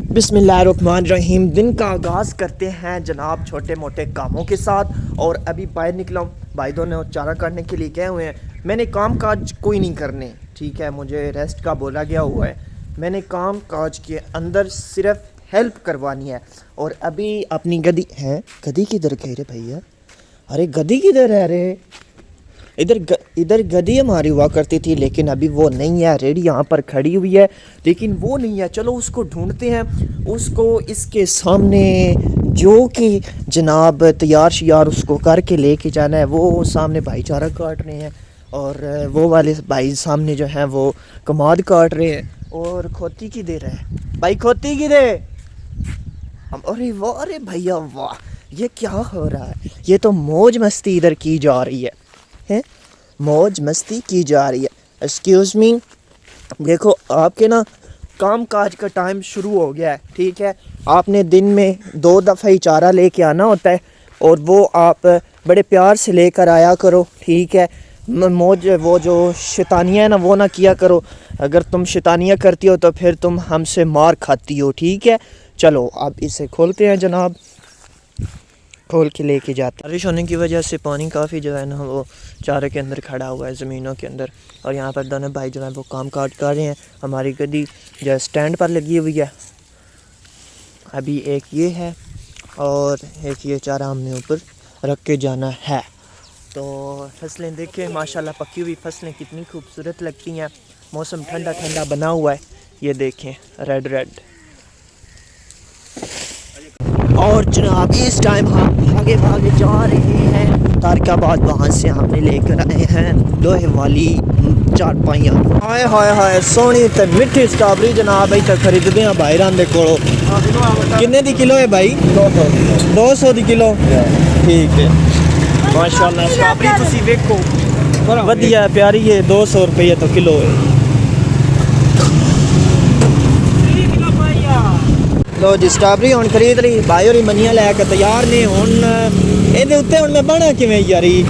बिस्मिल्लाहिर्रहमानिर्रहीम। दिन का आगाज़ करते हैं जनाब छोटे मोटे कामों के साथ। और अभी बाहर निकला हूँ, भाई दोनों चारा काटने के लिए गए हुए हैं। मैंने काम काज कोई नहीं करने, ठीक है, मुझे रेस्ट का बोला गया हुआ है। मैंने काम काज के अंदर सिर्फ हेल्प करवानी है। और अभी अपनी गदी है, गदी किधर गई रे भैया? अरे गदी किधर है रे? इधर गदी हमारी हुआ करती थी, लेकिन अभी वो नहीं है। रेडी यहाँ पर खड़ी हुई है, लेकिन वो नहीं है। चलो उसको ढूंढते हैं। उसको इसके सामने जो कि जनाब तैयार शियार उसको करके लेके जाना है। वो सामने भाईचारा काट रहे हैं और वो वाले भाई सामने जो हैं वो कमाद काट रहे हैं। और खोती की दे रहा है भाई, खोती की दे। अरे वाह, अरे भैया वाह, ये क्या हो रहा है? ये तो मौज मस्ती इधर की जा रही है, मौज मस्ती की जा रही है। एक्सक्यूज़ मी, देखो आपके ना काम काज का टाइम शुरू हो गया है, ठीक है। आपने दिन में 2 दफ़ा ही चारा लेके आना होता है और वो आप बड़े प्यार से लेकर आया करो, ठीक है। मौज वो जो शैतानियाँ है ना वो ना किया करो। अगर तुम शैतानियाँ करती हो तो फिर तुम हमसे मार खाती हो, ठीक है। चलो अब इसे खोलते हैं जनाब, खोल के लेके जाते। बारिश होने की वजह से पानी काफ़ी जो है ना वो चारे के अंदर खड़ा हुआ है, ज़मीनों के अंदर। और यहाँ पर दोनों भाई जो है वो काम काट कर रहे हैं। हमारी गड्डी जो है स्टैंड पर लगी हुई है। अभी एक ये है और एक ये चारा हमने ऊपर रख के जाना है। तो फसलें देखें, माशाल्लाह पकी हुई फसलें कितनी खूबसूरत लगती हैं। मौसम ठंडा ठंडा बना हुआ है, ये देखें रेड रेड। और जनाब इस टाइम हम भागे भागे जा रहे हैं तारकाबाद। वहाँ से हमने लेकर आए हैं लोहे वाली चारपाइयाँ। हाय हाय हाय, सोनी ते मिठी स्ट्रॉबेरी जनाब इतना खरीदते हैं भाई राम दे कोलों। किन्ने दी किलो है भाई? 200 दी किलो, ठीक है। माशाल्लाह स्ट्रॉबेरी तुसी वेखो वधिया प्यारी है। 200 रुपये तो किलो है। लो जी स्ट्रॉबेरी हुण खरीद रही भाई होरी मनिया लैके तैयार ने। हुण इहदे उत्ते हुण मैं बना किवें यारी?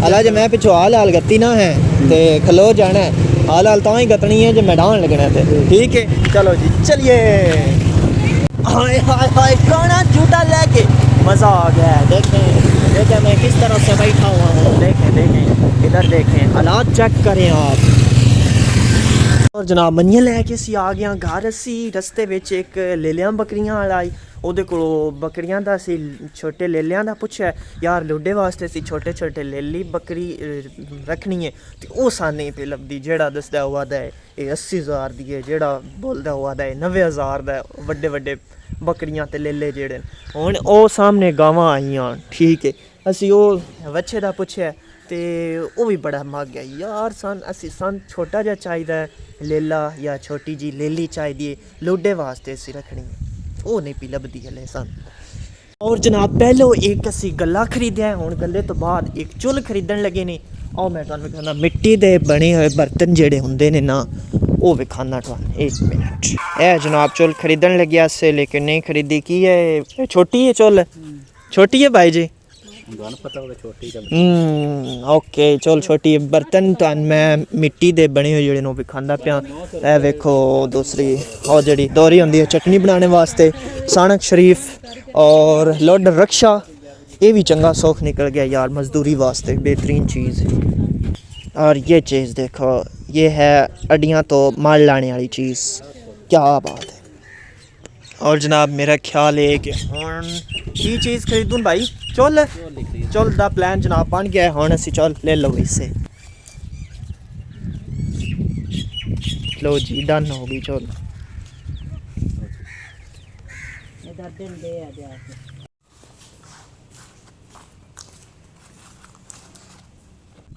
अला जे मैं पिछों हाल हाल गत्ती ना है ते खलो जाना है। हाल हाल तां ही गत्तनी है जे मैं डाहन लगना ते, ठीक है। चलो जी चलिए। हाय हाय हाय, खाना झूठा लेके मज़ा आ गया है। देखें मैं किस तरह से बैठा हुआ हूँ। देखें इधर देखें, हालात चेक करें आप। और जनाब मनिया लैके असी आ गए घर। असी रस्ते विच एक ले लिया बकरियां वाला आई, ओहदे कोलों बकरियां दा असी छोटे ले लिया दा पुछया यार लुड्डे वास्ते असी छोटे छोटे ले ली बकरी रखनी है। ते ओह सानू नहीं पे लभदी। जेड़ा दसदा हुआ दा है ये 80,000 दी है, जेड़ा बोलदा हुआ दा है 90,000 दा है। वड्डे वड्डे बकरियां ते ले जेड़े हुण ओह सामने गावां आईयां, ठीक है। असी ओह वच्छे दा पुछया ते ओह भी बड़ा मंग है यार। सन छोटा जिहा चाहिदा है लेला या छोटी जी लेली चाहिए लुड्डे वास्ते असी रखनी है, ओह नहीं पी लभदी हले सन। और जनाब पहलो एक असी गला खरीदया है। हुण गले तो बाद एक चुल खरीदण लगे ने। और मैं तुहानूं कहना मिट्टी दे बने हुए बर्तन जेड़े हुंदे ने ना ओह विखाना तुहानूं। 1 मिनट, ए जनाब चुल खरीदण लग्या से लेकिन नहीं खरीदी। की है? छोटी है चुल, छोटी है भाई जी? ओके चल छोटी बर्तन तो मैं मिट्टी दे बने हुए जेड़े भी खांदा पिया। ए वेखो दूसरी और जड़ी दोरी होंदी है चटनी बनाने वास्ते, सानक शरीफ और लोड रक्षा। ये भी चंगा सौख निकल गया यार मजदूरी वास्ते, बेहतरीन चीज़ है। और ये चीज़ देखो, ये है अड्डियाँ तो मार लाने वाली चीज़, क्या बात है। और जनाब मेरा ख्याल है कि हुण की चीज़ खरीदूँ भाई? चुल दा प्लान जनाब बन गया है। हुण असी चल ले लो इसे। लो जी डन हो गई चल।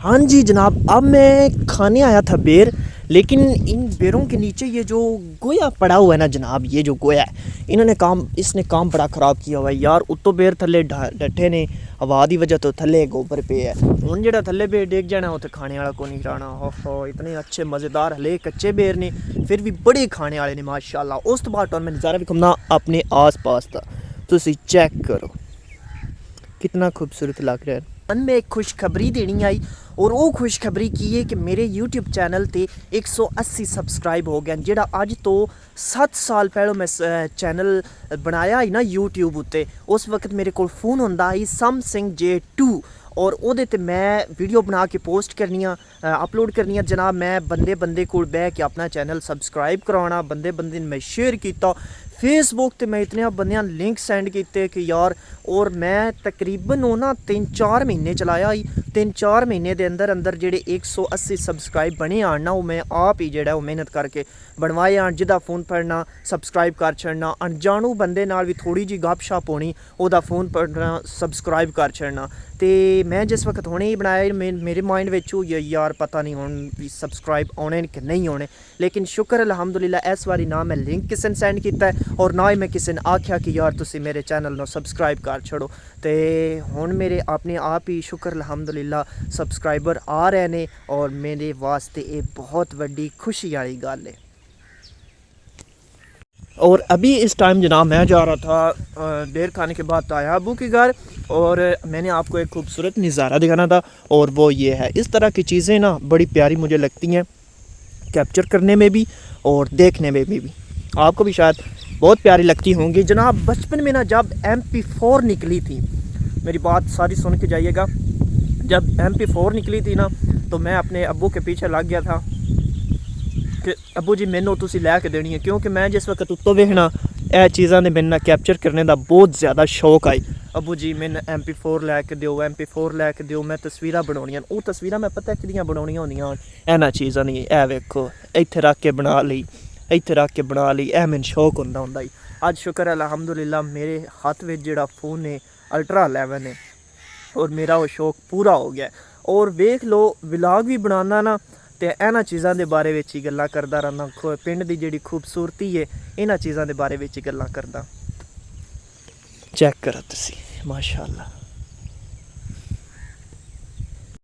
हाँ जी जनाब, अब मैं खाने आया था बेर, लेकिन इन बेरों के नीचे ये जो गोया पड़ा हुआ है ना जनाब, ये जो गोया है इसने काम बड़ा ख़राब किया हुआ है यार। उत्तों बेर थल्ले डटे ने, हवा की वजह तो थल्ले गोबर पे है। हुण जेड़ा थल्ले बेर डिग जाना उत्थे खाने वाला को नहीं रहना। हो इतने अच्छे मज़ेदार हले कच्चे बेर ने, फिर भी बड़े खाने वाले ने माशाल्लाह। उस तो बाद मैं नज़ारा भी घूमना अपने आस पास का, तुसी चेक करो कितना खूबसूरत लग रहा है। मन में एक खुशखबरी देनी आई और वो खुशखबरी की है कि मेरे YouTube चैनल ते 180 सबसक्राइब हो गए, जेड़ा अज तो 7 ਸਾਲ ਪਹਿਲਾਂ ਮੈਂ ਚੈਨਲ ਬਣਾਇਆ ਹੀ ਨਾ YouTube ਉੱਤੇ। ਉਸ ਵਕਤ ਮੇਰੇ ਕੋਲ ਫੋਨ ਹੁੰਦਾ ਸੀ Samsung J2 और ਉਹਦੇ ਤੇ ਮੈਂ ਵੀਡੀਓ ਬਣਾ ਕੇ ਪੋਸਟ ਕਰਨੀਆਂ ਅਪਲੋਡ ਕਰਨੀਆਂ ਜਨਾਬ। ਮੈਂ ਬੰਦੇ ਕੋਲ ਬਹਿ ਕੇ ਆਪਣਾ ਚੈਨਲ ਸਬਸਕ੍ਰਾਈਬ ਕਰਾਉਣਾ, ਬੰਦੇ ਨੂੰ ਮੈਂ ਸ਼ੇਅਰ ਕੀਤਾ फेसबुक ਤੇ ਮੈਂ ਇਤਨੇ ਬੰਦਿਆਂ ਲਿੰਕ ਸੈਂਡ ਕੀਤੇ ਕਿ ਯਾਰ। ਔਰ ਮੈਂ ਤਕਰੀਬਨ ਉਹ ਨਾ 3-4 ਮਹੀਨੇ ਚਲਾਇਆ ਹੀ। 3-4 ਮਹੀਨੇ ਦੇ ਅੰਦਰ ਜਿਹੜੇ 180 ਸਬਸਕ੍ਰਾਈਬ ਬਣੇ ਆਣ ਨਾ, ਉਹ ਮੈਂ ਆਪ ਹੀ ਜਿਹੜਾ ਉਹ ਮਿਹਨਤ ਕਰਕੇ ਬਣਵਾਏ ਆਣ। ਜਿਹਦਾ ਫੋਨ ਪੜਨਾ ਸਬਸਕ੍ਰਾਈਬ ਕਰ ਛੱਡਣਾ, ਅਣਜਾਣੂ ਬੰਦੇ ਨਾਲ ਵੀ ਥੋੜੀ ਜੀ ਗੱਪਸ਼ਪ ਹੋਣੀ, ਉਹਦਾ ਫੋਨ ਪੜਨਾ ਸਬਸਕ੍ਰਾਈਬ ਕਰ ਛੱਡਣਾ। ਤੇ ਮੈਂ ਜਿਸ ਵਕਤ ਹੁਣੇ ਹੀ ਬਣਾਇਆ ਮੇਰੇ ਮਾइंड ਵਿੱਚ ਉਹ ਯਾਰ ਪਤਾ ਨਹੀਂ ਹੁਣ ਵੀ ਸਬਸਕ੍ਰਾਈਬ ਆਉਣੇ ਕਿ ਨਹੀਂ ਆਉਣੇ। ਲੇਕਿਨ ਸ਼ੁਕਰ ਅਲਹਮਦੁਲਿਲਾ ਇਸ ਵਾਰੀ ਨਾ ਮੈਂ ਲਿੰਕ ਕਿਸੇ ਨੂੰ ਸੈਂਡ ਕੀਤਾ और ना ही मैं किसी ने आख्या कि यार तुसी मेरे चैनल ਨੂੰ सब्सक्राइब कर छड़ो। तो हुण मेरे अपने आप ही शुक्र अल्हम्दुलिल्लाह सब्सक्राइबर आ रहे ने और मेरे वास्ते ये बहुत वड्डी खुशी वाली गल है। और अभी इस टाइम जनाब मैं जा रहा था देर खाने के बाद आया अबू के घर और मैंने आपको एक खूबसूरत नज़ारा दिखाना था और वो ये है। इस तरह की चीज़ें ना बड़ी प्यारी मुझे लगती हैं कैप्चर करने में भी और देखने में भी आपको भी शायद बहुत प्यारी लगती होंगी। जनाब बचपन में ना जब MP4 निकली थी, मेरी बात सारी सुन के जाइएगा, जब MP4 निकली थी ना तो मैं अपने अब्बू के पीछे लग गया था कि अब्बू जी मैनू तुसी लैके देनी है, क्योंकि मैं जिस वक्त उत्तों वेखना ਇਹ ਚੀਜ਼ਾਂ ਨੇ ਮੈਨੂੰ ਕੈਪਚਰ ਕਰਨੇ ਦਾ ਬਹੁਤ ਜ਼ਿਆਦਾ ਸ਼ੌਕ ਆਈ। ਅੱਬੂ ਜੀ ਮੈਨੂੰ MP4 ਲੈ ਕੇ ਦਿਓ, MP4 ਲੈ ਕੇ ਦਿਓ, ਮੈਂ ਤਸਵੀਰਾਂ ਬਣਾਉਣੀਆਂ। ਉਹ ਤਸਵੀਰਾਂ ਮੈਂ ਪਤਾ ਕਿਹਦੀਆਂ ਬਣਾਉਣੀਆਂ ਹੁੰਦੀਆਂ ਇਹਨਾਂ ਚੀਜ਼ਾਂ ਨਹੀਂ। ਇਹ ਵੇਖੋ ਇੱਥੇ ਰੱਖ ਕੇ ਬਣਾ ਲਈ, ਇੱਥੇ ਰੱਖ ਕੇ ਬਣਾ ਲਈ, ਇਹ ਮੈਨੂੰ ਸ਼ੌਕ ਹੁੰਦਾ ਹੀ। ਅੱਜ ਸ਼ੁਕਰ ਅਲਹਮਦੁਲਿਲਾ ਮੇਰੇ ਹੱਥ ਵਿੱਚ ਜਿਹੜਾ ਫ਼ੋਨ ਹੈ ਅਲਟਰਾ 11 ਹੈ ਔਰ ਮੇਰਾ ਉਹ ਸ਼ੌਕ ਪੂਰਾ ਹੋ ਗਿਆ। ਔਰ ਵੇਖ ਲਓ ਵਲੌਗ ਵੀ ਬਣਾਉਂਦਾ ਨਾ ਤੇ ਇਹਨਾਂ ਚੀਜ਼ਾਂ ਦੇ ਬਾਰੇ ਵਿੱਚ ਹੀ ਗੱਲਾਂ ਕਰਦਾ ਰਹਿੰਦਾ। ਪਿੰਡ ਦੀ ਜਿਹੜੀ ਖੂਬਸੂਰਤੀ ਹੈ ਇਹਨਾਂ ਚੀਜ਼ਾਂ ਦੇ ਬਾਰੇ ਵਿੱਚ ਹੀ ਗੱਲਾਂ ਕਰਦਾ। ਚੈੱਕ ਕਰੋ ਤੁਸੀਂ ਮਾਸ਼ਾਅੱਲਾ।